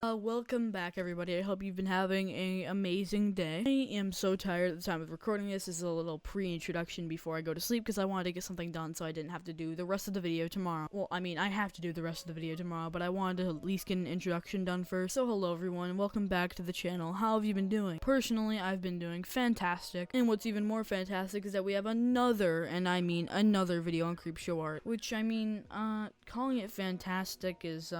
Welcome back, everybody. I hope you've been having an amazing day. I am so tired at the time of recording this. This is a little pre-introduction before I go to sleep because I wanted to get something done so I didn't have to do the rest of the video tomorrow. Well, I mean, I have to do the rest of the video tomorrow, but I wanted to at least get an introduction done first. So hello, everyone. Welcome back to the channel. How have you been doing? Personally, I've been doing fantastic. And what's even more fantastic is that we have another, and I mean another video on Creepshow Art, which, I mean, calling it fantastic is,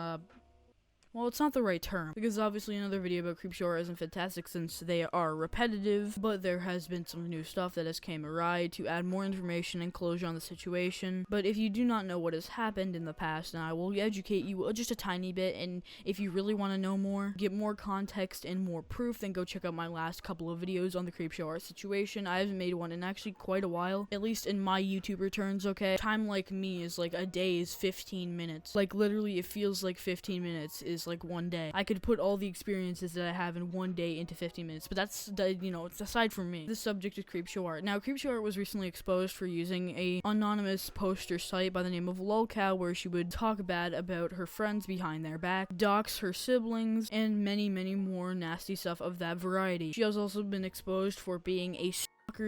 well, it's not the right term, because obviously another video about Creepshow Art isn't fantastic since they are repetitive, but there has been some new stuff that has came awry to add more information and closure on the situation. But if you do not know what has happened in the past, then I will educate you just a tiny bit, and if you really want to know more, get more context and more proof, then go check out my last couple of videos on the Creepshow Art situation. I haven't made one in actually quite a while, at least in my YouTube returns, okay? Time like me is like a day is 15 minutes. Like literally it feels like 15 minutes is like one day. I could put all the experiences that I have in one day into 15 minutes, but that's, it's aside from me. The subject is Creepshow Art. Now, Creepshow Art was recently exposed for using a anonymous poster site by the name of Lolcow, where she would talk bad about her friends behind their back, dox her siblings, and many, many more nasty stuff of that variety. She has also been exposed for being a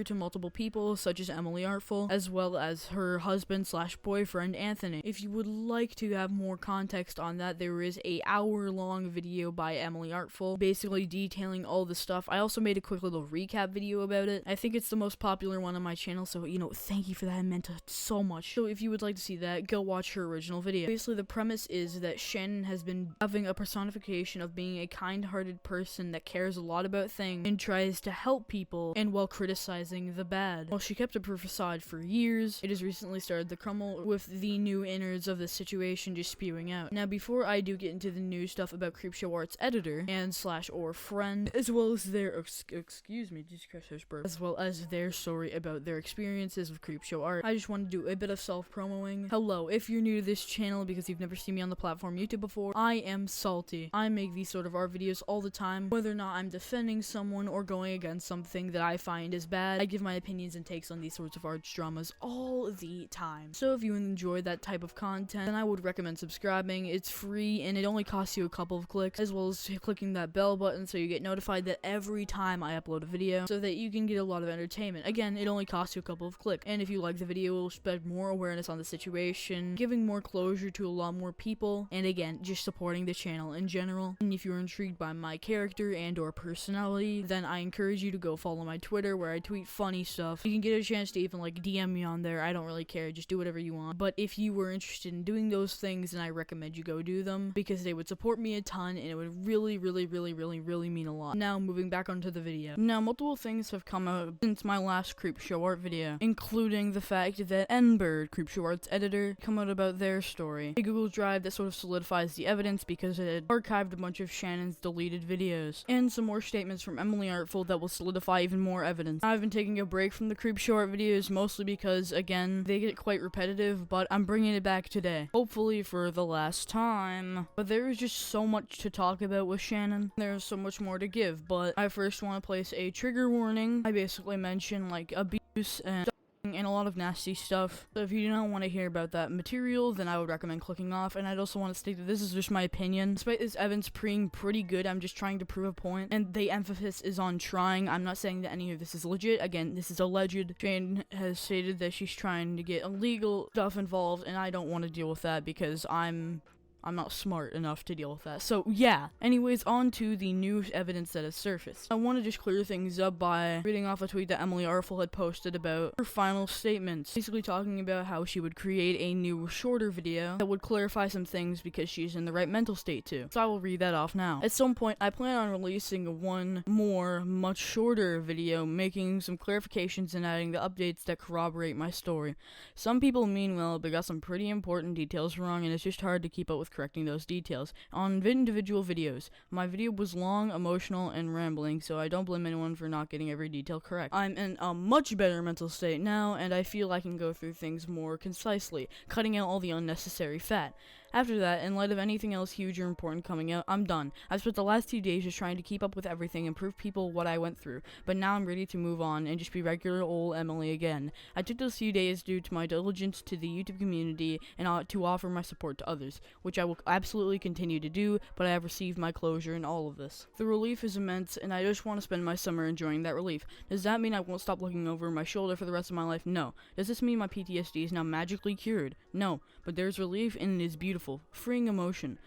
to multiple people, such as Emily Artful, as well as her husband/boyfriend Anthony. If you would like to have more context on that, there is a hour-long video by Emily Artful, basically detailing all the stuff. I also made a quick little recap video about it. I think it's the most popular one on my channel, so, thank you for that. I meant it so much. So if you would like to see that, go watch her original video. Basically, the premise is that Shannon has been having a personification of being a kind-hearted person that cares a lot about things and tries to help people, and while criticizing the bad. While she kept up her facade for years, it has recently started to crumble, with the new innards of the situation just spewing out. Now, before I do get into the new stuff about Creepshow Art's editor and /or friend, as well as their excuse me, Jesus Christ, there's burp, as well as their story about their experiences with Creepshow Art, I just want to do a bit of self-promoing. Hello, if you're new to this channel because you've never seen me on the platform YouTube before, I am Salty. I make these sort of art videos all the time, whether or not I'm defending someone or going against something that I find is bad. I give my opinions and takes on these sorts of art dramas all the time. So if you enjoy that type of content, then I would recommend subscribing. It's free and it only costs you a couple of clicks, as well as clicking that bell button so you get notified that every time I upload a video, so that you can get a lot of entertainment. Again, it only costs you a couple of clicks, and if you like the video, it will spread more awareness on the situation, giving more closure to a lot more people, and again, just supporting the channel in general. And if you're intrigued by my character and or personality, then I encourage you to go follow my Twitter, where I tweet funny stuff. You can get a chance to even DM me on there. I don't really care, just do whatever you want. But if you were interested in doing those things, then I recommend you go do them, because they would support me a ton and it would really mean a lot. Now, moving back onto the video. Now, multiple things have come out since my last Creepshow Art video, including the fact that Nbird, Creepshow Art's editor, come out about their story. A Google Drive that sort of solidifies the evidence because it had archived a bunch of Shannon's deleted videos, and some more statements from Emily Artful that will solidify even more evidence. I've been taking a break from the Creepshow Art videos, mostly because, again, they get quite repetitive, but I'm bringing it back today. Hopefully for the last time. But there is just so much to talk about with Shannon. There's so much more to give, but I first want to place a trigger warning. I basically mention, abuse and a lot of nasty stuff. So if you do not want to hear about that material, then I would recommend clicking off. And I'd also want to state that this is just my opinion. Despite this evidence being pretty good, I'm just trying to prove a point, and the emphasis is on trying. I'm not saying that any of this is legit. Again, this is alleged. Jane has stated that she's trying to get illegal stuff involved, and I don't want to deal with that because I'm not smart enough to deal with that. So, yeah. Anyways, on to the new evidence that has surfaced. I want to just clear things up by reading off a tweet that Emily Artful had posted about her final statements. Basically talking about how she would create a new, shorter video that would clarify some things because she's in the right mental state to. So I will read that off now. At some point, I plan on releasing one more, much shorter video, making some clarifications and adding the updates that corroborate my story. Some people mean well, but got some pretty important details wrong, and it's just hard to keep up with correcting those details. On individual videos, my video was long, emotional, and rambling, so I don't blame anyone for not getting every detail correct. I'm in a much better mental state now, and I feel I can go through things more concisely, cutting out all the unnecessary fat. After that, in light of anything else huge or important coming out, I'm done. I've spent the last 2 days just trying to keep up with everything and prove people what I went through, but now I'm ready to move on and just be regular old Emily again. I took those few days due to my diligence to the YouTube community and to offer my support to others, which I will absolutely continue to do, but I have received my closure in all of this. The relief is immense, and I just want to spend my summer enjoying that relief. Does that mean I won't stop looking over my shoulder for the rest of my life? No. Does this mean my PTSD is now magically cured? No. But there's relief, and it is beautiful, freeing emotion.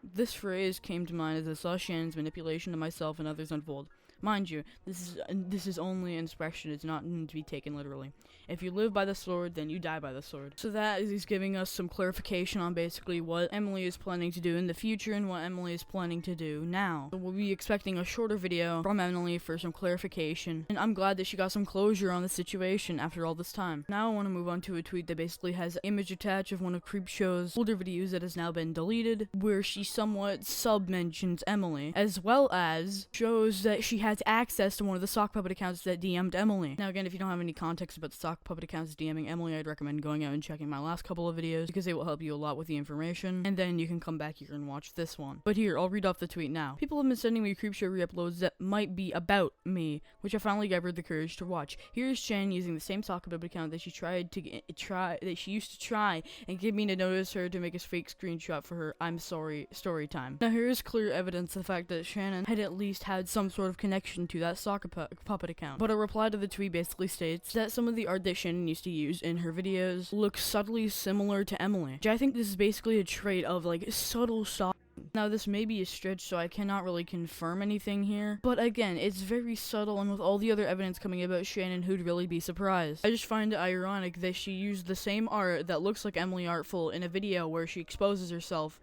This phrase came to mind as I saw Shannon's manipulation of myself and others unfold. Mind you, this is only an expression. It's not to be taken literally. If you live by the sword, then you die by the sword. So that is giving us some clarification on basically what Emily is planning to do in the future and what Emily is planning to do now. So we'll be expecting a shorter video from Emily for some clarification, and I'm glad that she got some closure on the situation after all this time. Now I want to move on to a tweet that basically has an image attached of one of Creepshow's older videos that has now been deleted, where she somewhat sub-mentions Emily, as well as shows that she has access to one of the sock puppet accounts that DM'd Emily. Now again, if you don't have any context about the sock puppet accounts DMing Emily, I'd recommend going out and checking my last couple of videos because they will help you a lot with the information, and then you can come back here and watch this one. But here, I'll read off the tweet now. People have been sending me Creepshow re-uploads that might be about me, which I finally gathered the courage to watch. Here's Shannon using the same sock puppet account that she used to try and get me to notice her to make a fake screenshot for her "I'm sorry" story time. Now here is clear evidence of the fact that Shannon had at least had some sort of connection to that sock puppet account. But a reply to the tweet basically states that some of the art that Shannon used to use in her videos looks subtly similar to Emily, which I think this is basically a trait of like subtle stalking. Now this may be a stretch, so I cannot really confirm anything here, but again, it's very subtle, and with all the other evidence coming about Shannon, who'd really be surprised? I just find it ironic that she used the same art that looks like Emily Artful in a video where she exposes herself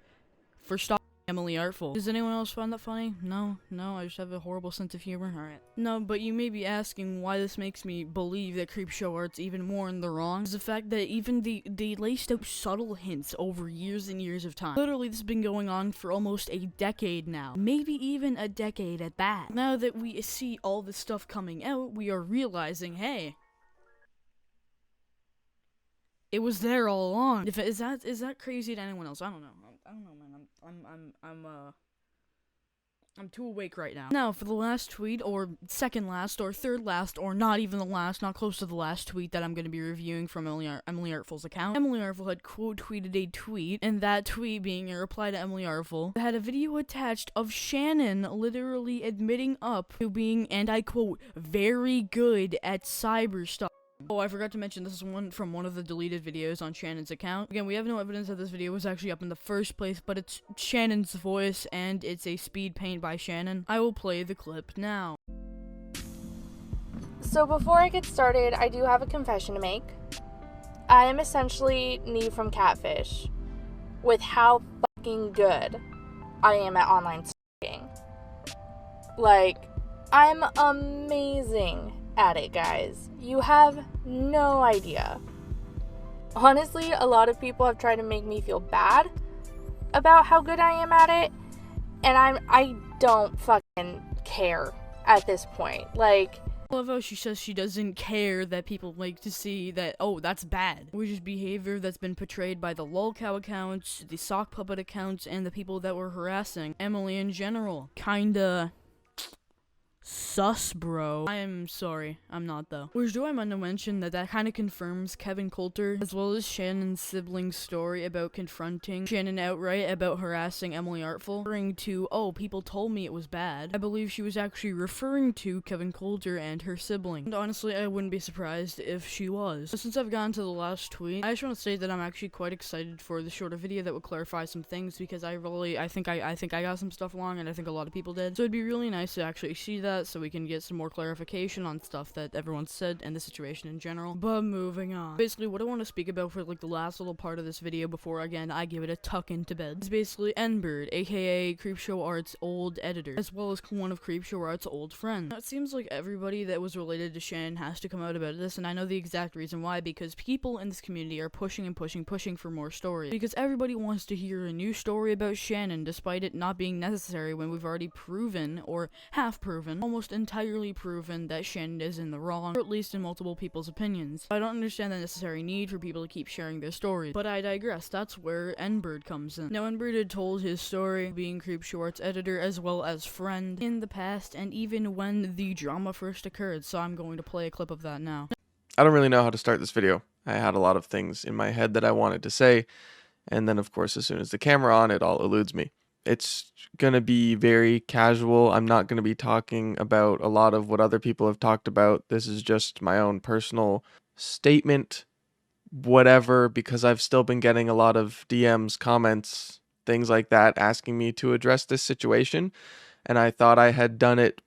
for stalking Emily Artful. Does anyone else find that funny? No, I just have a horrible sense of humor. Alright. No, but you may be asking why this makes me believe that Creepshow Art's even more in the wrong. Is the fact that even they laced out subtle hints over years and years of time. Literally, this has been going on for almost a decade now. Maybe even a decade at that. Now that we see all this stuff coming out, we are realizing, hey, it was there all along. Is that crazy to anyone else? I don't know. I don't know, man. I'm too awake right now. Now, for the last tweet, or second last, or third last, or not even the last, not close to the last tweet that I'm going to be reviewing from Emily Artful's account. Emily Artful had quote-tweeted a tweet, and that tweet being a reply to Emily Artful, had a video attached of Shannon literally admitting up to being, and I quote, very good at cyber stuff. Oh, I forgot to mention this is from one of the deleted videos on Shannon's account. Again, we have no evidence that this video was actually up in the first place, but it's Shannon's voice, and it's a speed paint by Shannon. I will play the clip now. So before I get started, I do have a confession to make. I am essentially Neve from Catfish, with how fucking good I am at online stalking. Like, I'm amazing at it, guys. You have no idea. Honestly, a lot of people have tried to make me feel bad about how good I am at it, and I don't fucking care at this point. Like, I love how she says she doesn't care that people like to see that, oh, that's bad. Which is behavior that's been portrayed by the lolcow accounts, the sock puppet accounts, and the people that were harassing Emily in general. Kinda sus, bro. I am sorry. I'm not, though. Which do I want to mention that kind of confirms Kevin Coulter, as well as Shannon's sibling's story about confronting Shannon outright about harassing Emily Artful, referring to, oh, people told me it was bad. I believe she was actually referring to Kevin Coulter and her sibling. And honestly, I wouldn't be surprised if she was. But since I've gotten to the last tweet, I just want to say that I'm actually quite excited for the shorter video that will clarify some things, because I think I got some stuff wrong, and I think a lot of people did. So it'd be really nice to actually see that, so we can get some more clarification on stuff that everyone said and the situation in general. But moving on. Basically, what I want to speak about for like the last little part of this video before, again, I give it a tuck into bed, is basically N-Bird, aka Creepshow Art's old editor, as well as one of Creepshow Art's old friends. Now, it seems like everybody that was related to Shannon has to come out about this, and I know the exact reason why, because people in this community are pushing and pushing for more stories, because everybody wants to hear a new story about Shannon, despite it not being necessary when we've already proven, or half proven, almost entirely proven that Shannon is in the wrong, or at least in multiple people's opinions. I don't understand the necessary need for people to keep sharing their stories, but I digress. That's where Nbird comes in. Now, Nbird had told his story, being Creepshow Art's editor as well as friend, in the past, and even when the drama first occurred, so I'm going to play a clip of that now. I don't really know how to start this video. I had a lot of things in my head that I wanted to say, and then of course as soon as the camera on, it all eludes me. It's gonna be very casual. I'm not gonna be talking about a lot of what other people have talked about. This is just my own personal statement, whatever, because I've still been getting a lot of DMs, comments, things like that, asking me to address this situation, and I thought I had done it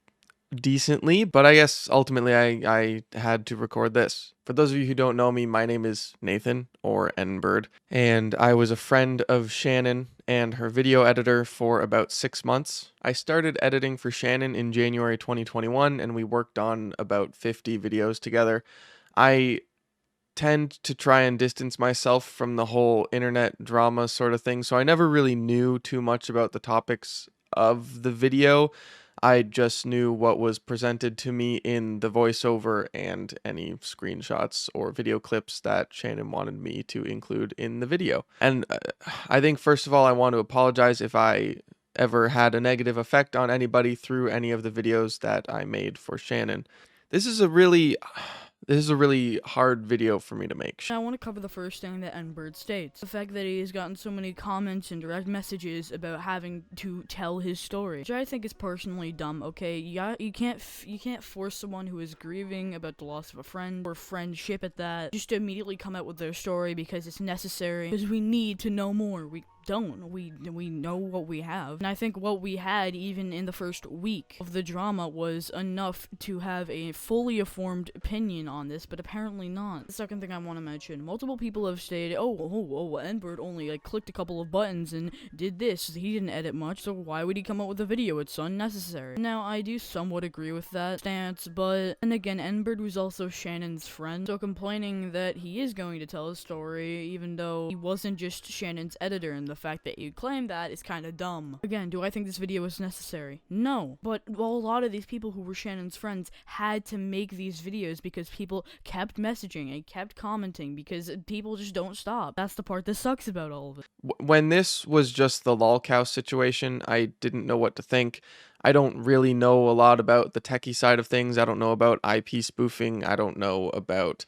decently, but I guess ultimately I had to record this. For those of you who don't know me, my name is Nathan, or Nbird, and I was a friend of Shannon and her video editor for about 6 months. I started editing for Shannon in January 2021, and we worked on about 50 videos together. I tend to try and distance myself from the whole internet drama sort of thing, so I never really knew too much about the topics of the video. I just knew what was presented to me in the voiceover and any screenshots or video clips that Shannon wanted me to include in the video. And I think first of all, I want to apologize if I ever had a negative effect on anybody through any of the videos that I made for Shannon. This is a really hard video for me to make. I want to cover the first thing that Nbird states. The fact that he has gotten so many comments and direct messages about having to tell his story, which I think is personally dumb, okay? You can't force someone who is grieving about the loss of a friend, or friendship at that, just to immediately come out with their story because it's necessary, because we need to know more. We know what we have, and I think what we had even in the first week of the drama was enough to have a fully formed opinion on this, but apparently not. The second thing I want to mention, multiple people have stated, oh, Nbird only clicked a couple of buttons and did this. He didn't edit much, so why would he come up with a video? It's unnecessary. Now, I do somewhat agree with that stance, but then again, Nbird was also Shannon's friend, so complaining that he is going to tell his story, even though he wasn't just Shannon's editor, and the fact that you claim that is kind of dumb. Again, do I think this video was necessary? No. But a lot of these people who were Shannon's friends had to make these videos because people kept messaging and kept commenting, because people just don't stop. That's the part that sucks about all of it. When this was just the lolcow situation, I didn't know what to think. I don't really know a lot about the techie side of things. I don't know about IP spoofing. I don't know about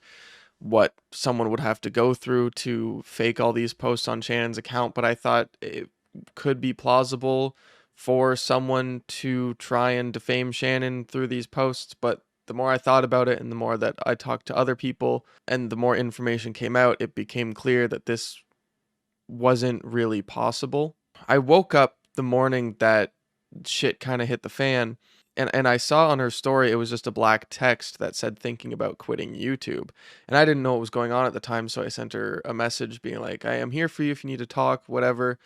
what someone would have to go through to fake all these posts on Shannon's account, but I thought it could be plausible for someone to try and defame Shannon through these posts. But the more I thought about it and the more that I talked to other people and the more information came out, it became clear that this wasn't really possible. I woke up the morning that shit kind of hit the fan, and I saw on her story it was just a black text that said thinking about quitting YouTube, and I didn't know what was going on at the time, so I sent her a message being like, I am here for you if you need to talk, whatever.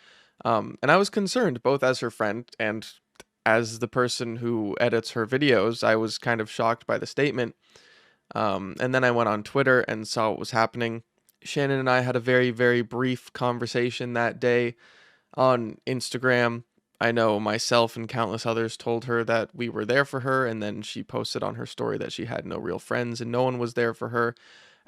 And I was concerned, both as her friend and as the person who edits her videos. I was kind of shocked by the statement, and then I went on Twitter and saw what was happening. Shannon and I had a very, very brief conversation that day on Instagram. I know myself and countless others told her that we were there for her, and then she posted on her story that she had no real friends and no one was there for her,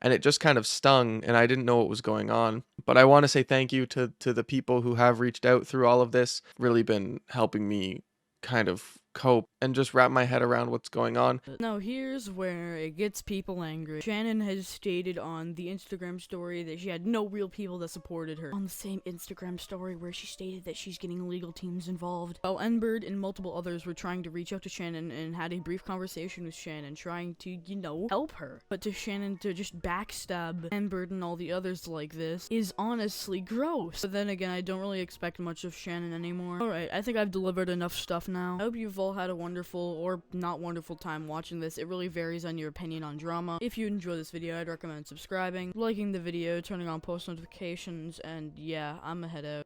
and it just kind of stung, and I didn't know what was going on. But I want to say thank you to the people who have reached out through all of this. Really been helping me kind of cope and just wrap my head around what's going on. Now here's where it gets people angry. Shannon has stated on the Instagram story that she had no real people that supported her. On the same Instagram story where she stated that she's getting legal teams involved. While Nbird and multiple others were trying to reach out to Shannon and had a brief conversation with Shannon, trying to, help her. But to Shannon to just backstab Nbird and all the others like this is honestly gross. But then again, I don't really expect much of Shannon anymore. Alright, I think I've delivered enough stuff now. I hope you've all had a wonderful or not wonderful time watching this. It really varies on your opinion on drama. If you enjoy this video, I'd recommend subscribing, liking the video, turning on post notifications, and yeah, I'm head out.